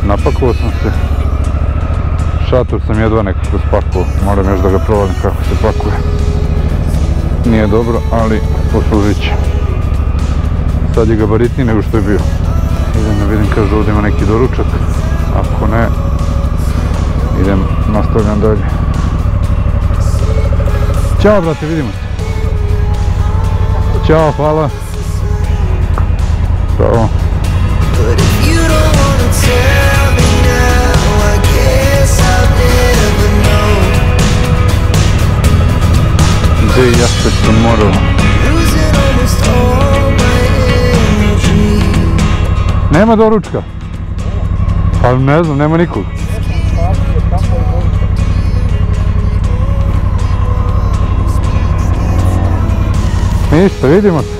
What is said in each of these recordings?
Napakovao sam se. Šator sam jedva nekako spakovao. Moram još da ga provalim kako se pakuje. Nije dobro, ali poslužit će. Sad je gabaritniji nego što je bio. Idem da vidim, kažu ovdje ima neki doručak. Ako ne, nastavljam dalje. Ćao brate, vidimo se. Ćao, hvala. Bravo. Gdje ja se sam morao? Nema doručka? Pa ne znam, nema nikog. Ništa, vidimo se.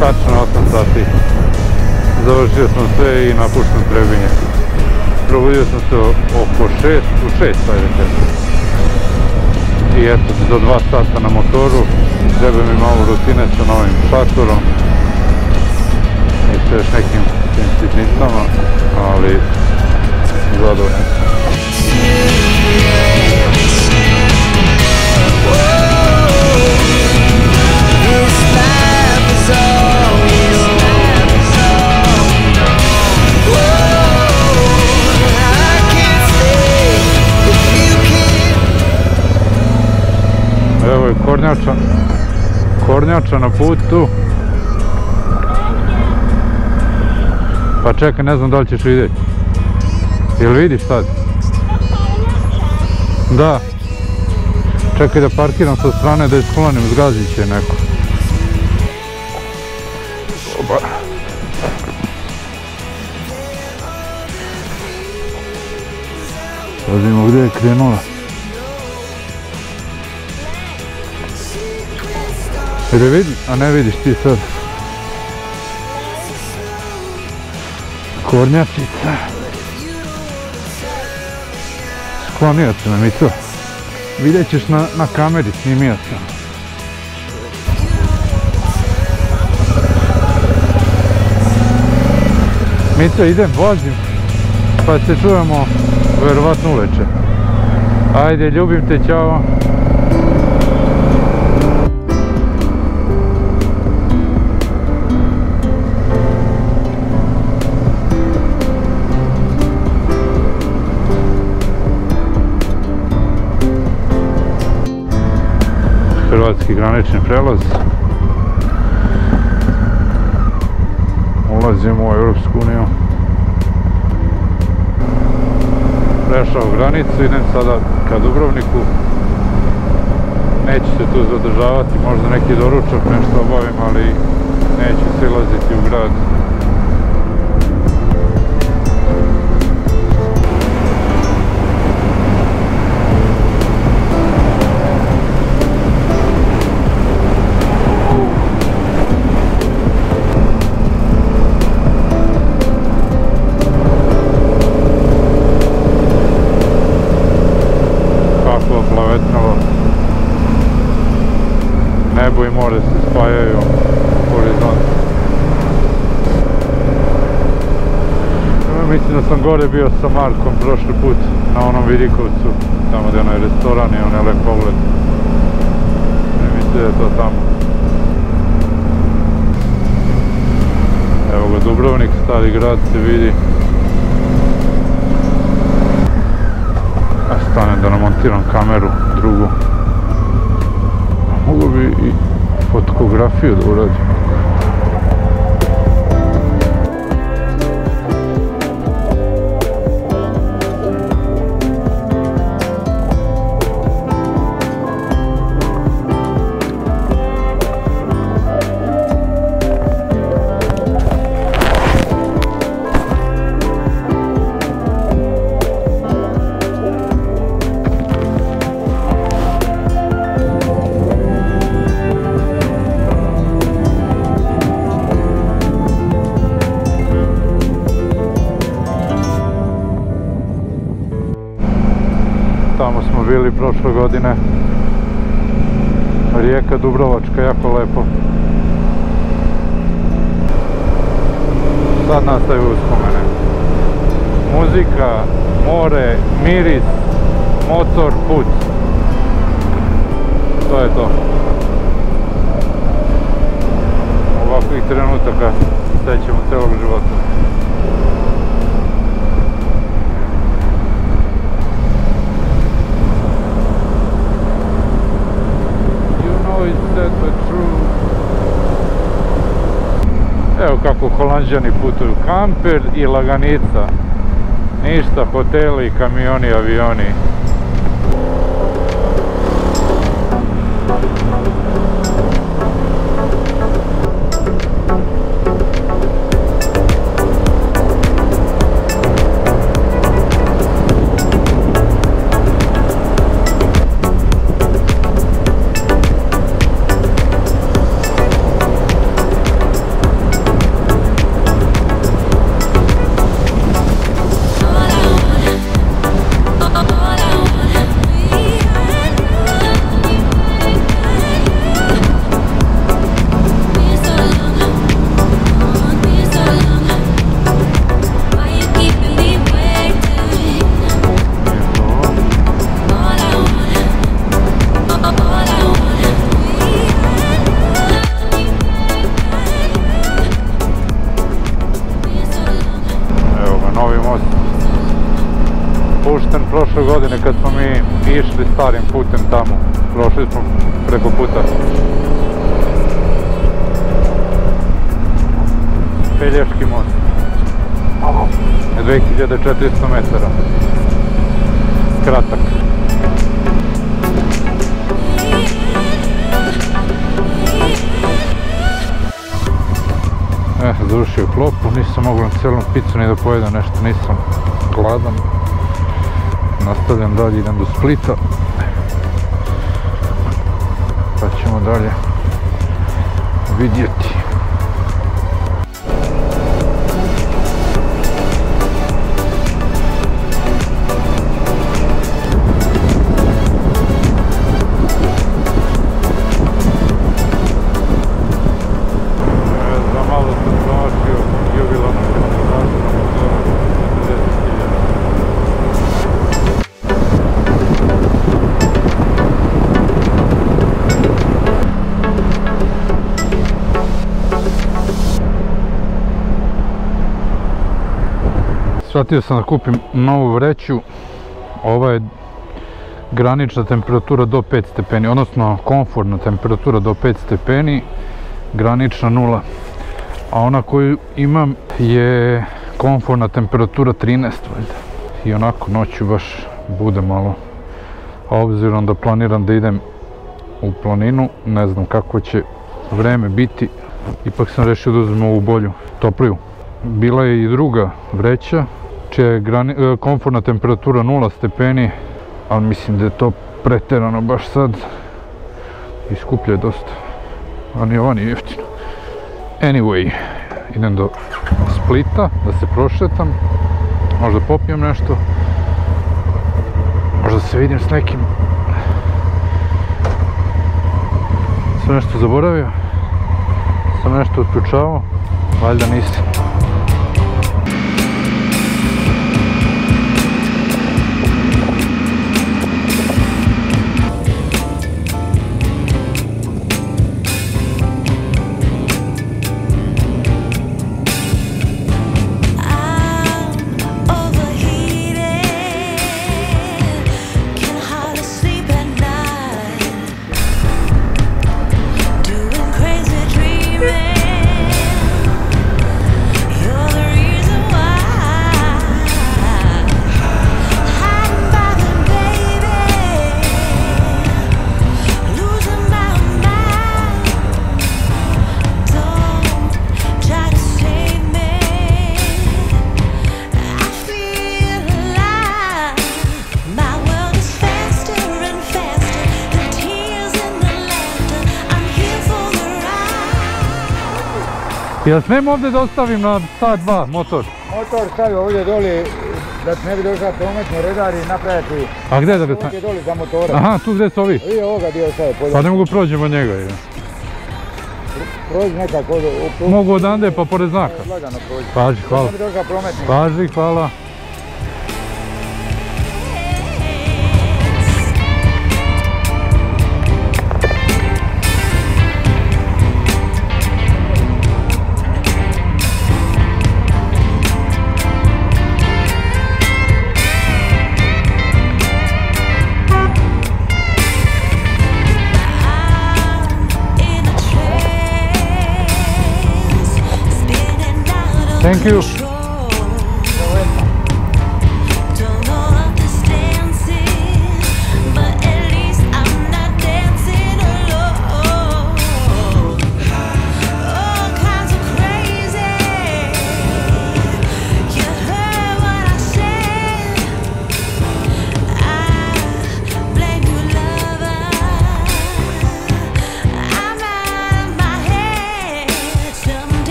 Tačno 8 sati. Završio sam sve i napuštam Trebinje. Probudio sam se oko 6, u 6 ajde kažem. I eto, do 2 sata na motoru. Treba mi malo rutine sa novim šatorom. I sa još nekim sitnicama, ali zadovoljan sam. Evo je kornjača na putu. Pa čekaj, ne znam da li ćeš vidjeti. Jel vidiš sad? Da. Čekaj da parkiram sa strane da isklonim, zgazit će neko. Oba. Pazimo gdje je krenula. Jer je vidi, a ne vidiš ti sad. Kornjačica. Sklonio se nam i to. Vidjet ćeš na kameri, snimio sam. Mico, idem, vozim. Pa se čujemo verovatno uveče. Ajde, ljubim te, ćao. Hrvatski granični prelaz. Ulazimo u Europsku uniju. Prešao granicu, idem sada ka Dubrovniku. Neću se tu zadržavati, možda neki doručak, nešto obavim, ali neću silaziti u grad. Nebo i more se spajaju u horizont. Mislim da sam gore bio sa Markom prošli put na onom Vidikovcu, tamo gdje je onaj restoran i onaj lep pogled. Mislim da je to tamo. Evo ga Dubrovnik, stari grad se vidi. Stanem da namontiram kameru drugu. Mogu bi i fotografiju da uradim. bili prošle godine. Rijeka Dubrovačka, jako lepo. Sad nastaju uspomene. Muzika, more, miris, motor, put. To je to. Ovakvih trenutaka sećamo celog života. Evo kako Holanđani putuju, kamper i laganica, ništa, hoteli, kamioni, avioni. Pušten prošle godine kad smo mi išli starim putem tamo, prošli smo preko puta. Pelješki most, 2400 metara, kratak. Završio klopu, nisam mogao na celom picu ni da pojedem nešto, nisam gladan. Nastavljam dalje, idem do Splita, pa ćemo dalje vidjeti. Za malo sam promašio jubilarnu prezentaciju na motoru 50.000. Shvatio sam da kupim novu vreću. Ova je granična temperatura do 5 stepeni, odnosno komfortna temperatura do 5 stepeni, granična 0. A ona koju imam je komfortna temperatura 13, valjda. I onako noću baš bude malo. A obzirom da planiram da idem u planinu, ne znam kako će vreme biti, ipak sam rešio da uzmem ovu bolju, topliju. Bila je i druga vreća, čija je komfortna temperatura 0 stepeni, ali mislim da je to preterano baš sad i skuplja je dosta, a ni ova nije jeftino. Anyway, idem do Splita da se prošetam, možda popijem nešto, možda se vidim s nekim. Sam nešto zaboravio, sam nešto otključavao, valjda nisam. Ja smijem ovdje da ostavim na sat 2 motor? Motor stavi ovdje doli, da ne bi došao prometni redar i napraviti. A gdje da ga stavim? Ovdje doli za motora. Aha, tu gdje su ovi? I ovoga dio stavi. Pa ne mogu prođemo njega. Prođi nekako. Mogu odande pa pored znaka. Lagano prođi. Paži, hvala. Da ne bi došao prometni. Paži, hvala. Thank you.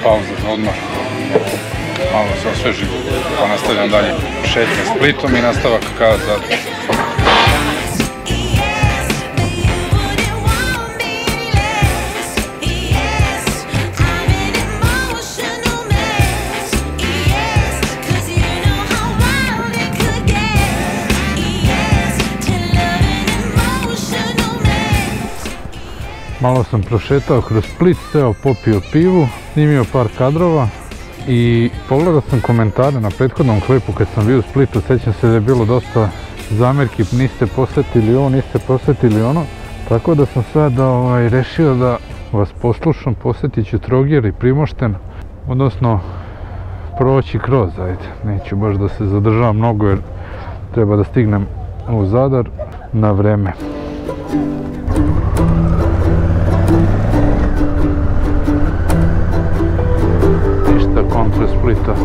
Pauza za odmor, malo se osvežim, pa nastavljam dalje šetnje Splitom i nastavak ka Zadru. Malo sam prošetao kroz Split, seo, popio pivu, snimio par kadrova i pogledao sam komentare na prethodnom klipu kad sam bio u Splitu. Sjećam se da je bilo dosta zamjerki, niste posjetili ovo, niste posjetili ono. Tako da sam sad rešio da vas poslušam, posjetit ću Trogir i Primošten, odnosno proći kroz, ajde. Neću baš da se zadržavam mnogo jer treba da stignem u Zadar na vreme. Kontra Splita.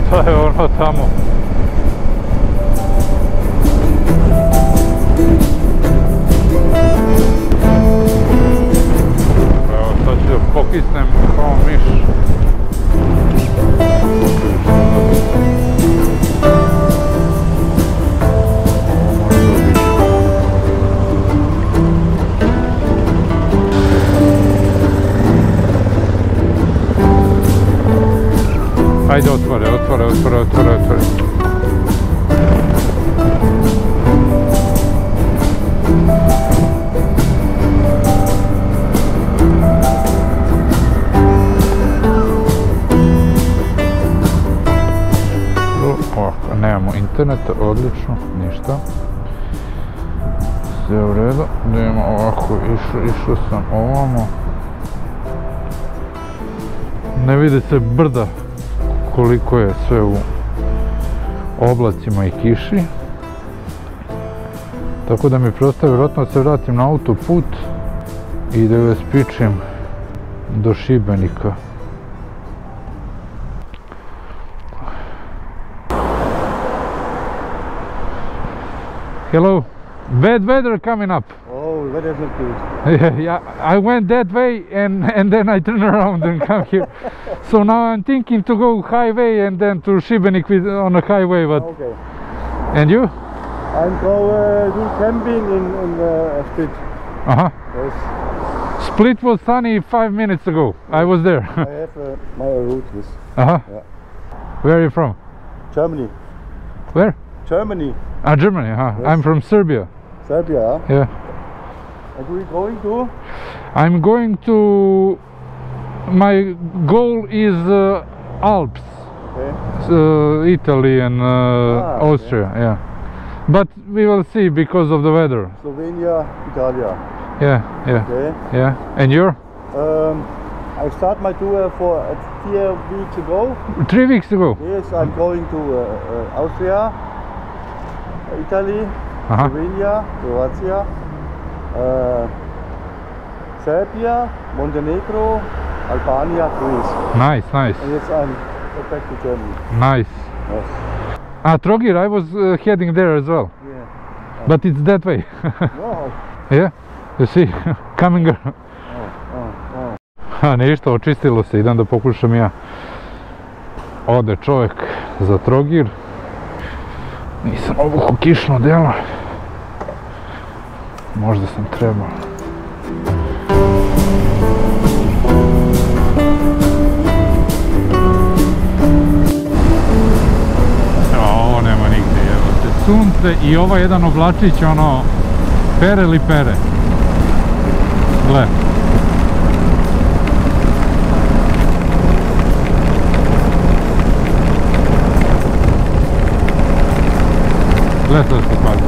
Šta je ono tamo? Evo sad ću da pokisnem kao miš. Ajde, otvore. Ovako, nemamo interneta, odlično, ništa. Sve u redu, idemo ovako, išao sam ovamo. Ne vidi se brda koliko je sve u oblacima i kiši. Tako da mi preostaje vjerojatno da se vratim na autoput i da vas pičem do Šibenika. Hello. Bad weather coming up. Oh, that is not good. Yeah, I went that way and then I turned around and come here. So now I'm thinking to go highway and then to Šibenik on a highway. But Okay. and you? I'm go do camping in Split. Uh-huh. Yes. Split was sunny 5 minutes ago. I was there. I have my route. Yes. Uh-huh. Yeah. Where are you from? Germany. Where? Germany. Ah, Germany. Huh? Yes. I'm from Serbia. Serbia. Yeah. Are you going to? I'm going to. My goal is Alps, Okay. Italy and okay. Austria. Yeah. But we will see because of the weather. Slovenia, Italia. Yeah. Yeah. Okay. Yeah. And you're? I start my tour for 4 weeks ago. 3 weeks ago. Yes, I'm going to Austria, Italy, Uh-huh. Slovenia, Croatia, Serbia, Montenegro, Albania, Greece. Nice, nice, And yes, I'm back to Germany. nice. Yes. Ah, Trogir, I was heading there as well. Yeah. But it's that way. No. Yeah? You see, coming. Oh. Ha, ništa, očistilo se, idem da pokušam ja. Ode čovjek za Trogir. Nisam obuko kišno delo. Možda sam trebao. Ovo nema nigdje, evo te. Sunce i ovaj jedan oblačić, ono, pere li pere. Gle. Gle sad se pali.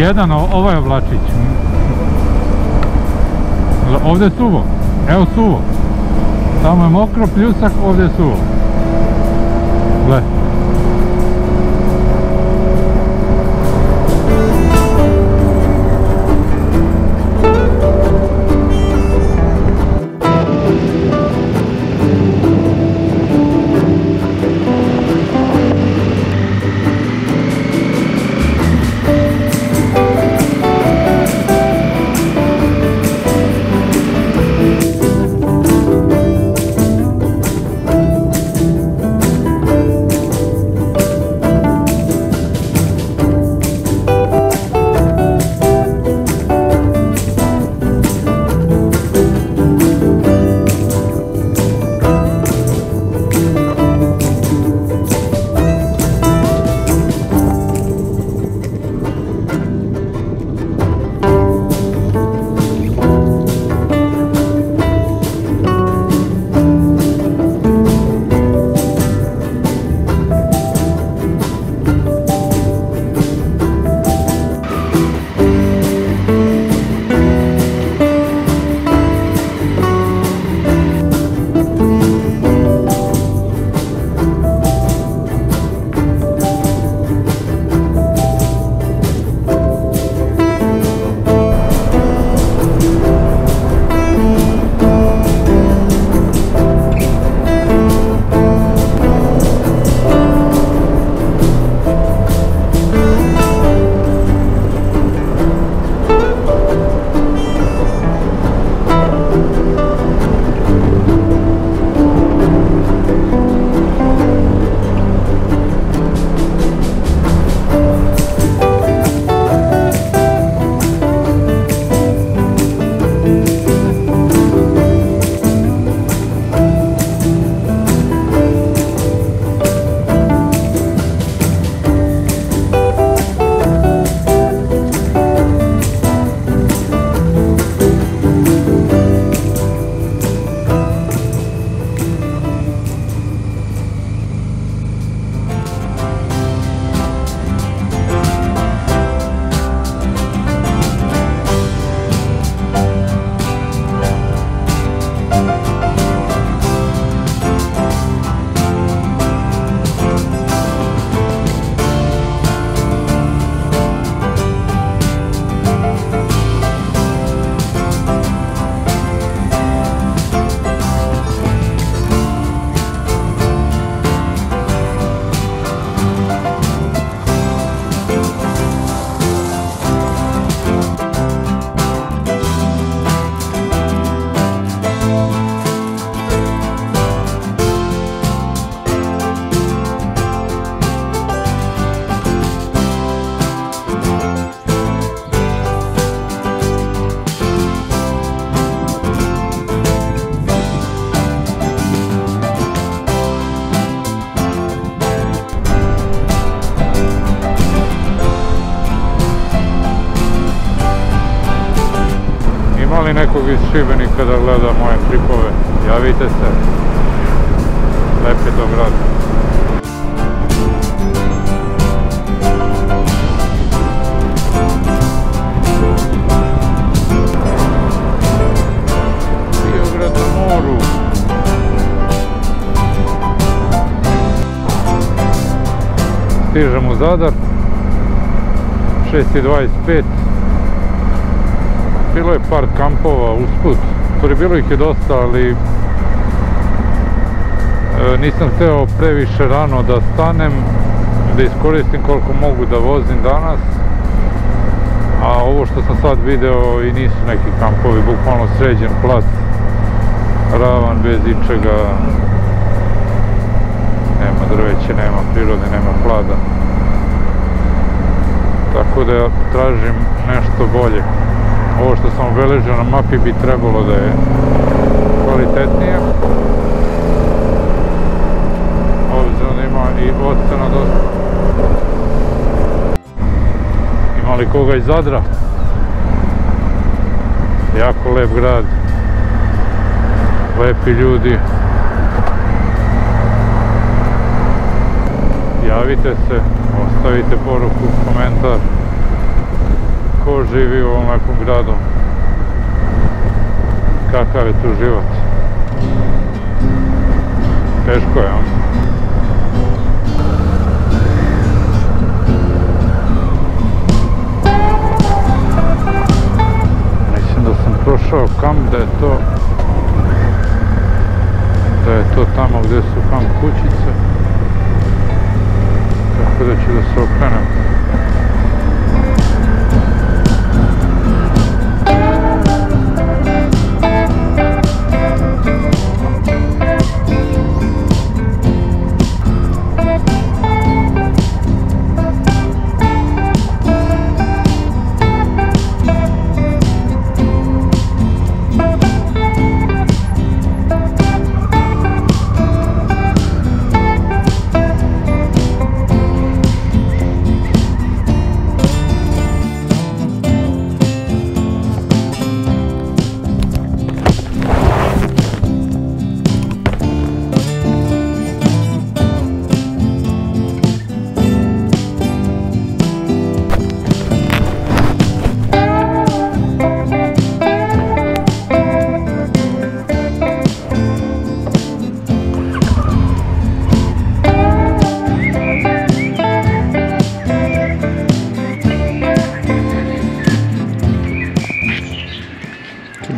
Jedan, ovaj oblačić. Ovdje je suvo. Evo suvo. Tamo je mokro, pljusak, ovdje je suvo. Gle. nekog iz Šibenika da gleda moje klipove, javite se. Lep je to grad. Biograd na moru. Stižem u Zadar. 6:25. Bilo je par kampova usput, bilo ih je dosta, ali nisam hteo previše rano da stanem, da iskoristim koliko mogu da vozim danas, a ovo što sam sad video i nisu neki kampovi, bukvalno sređen plac, ravan, bez ičega, nema drveće, nema prirode, nema hlada, tako da tražim nešto bolje. Ovo što sam obeležio na mapi bi trebalo da je kvalitetnije. Obzirom da ima i ocena dosta. Ima li koga iz Zadra? Jako lep grad. Lepi ljudi. Javite se, ostavite poruku, komentar. Ko živi u ovom lepom gradu, kakav je tu život. Teško je, on. Mislim da sam prošao kamp, da je to tamo gdje su kamp kućice, tako da ću da se okrenem.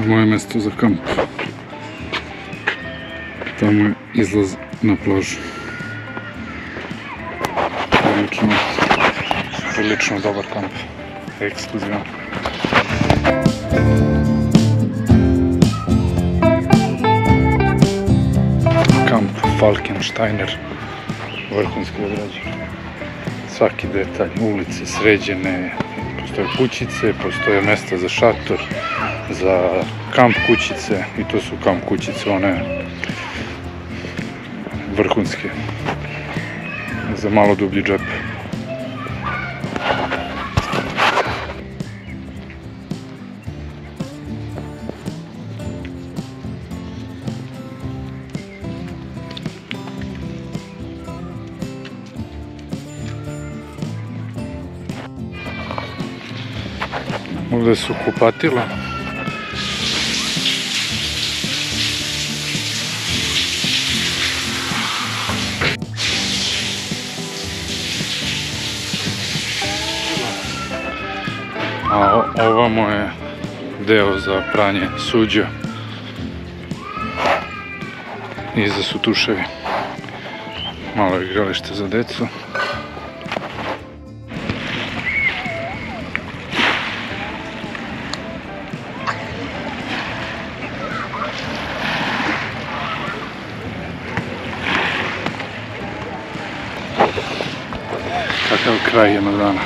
Moje mjesto za kamp. Tamo je izlaz na plažu. Prilično dobar kamp. Ekskluzivan. Kamp Falkensteiner. Vrhunski odrađen. Svaki detalj, ulice sređene, postoje kućice, postoje mjesta za šator, za kamp kućice, i to su kamp kućice one vrhunske, za malo dublji džep. Ovdje su kupatila. A ovamo je deo za pranje suđa. Iza su tuševi. Malo igralište za decu. Kakav kraj jednog dana.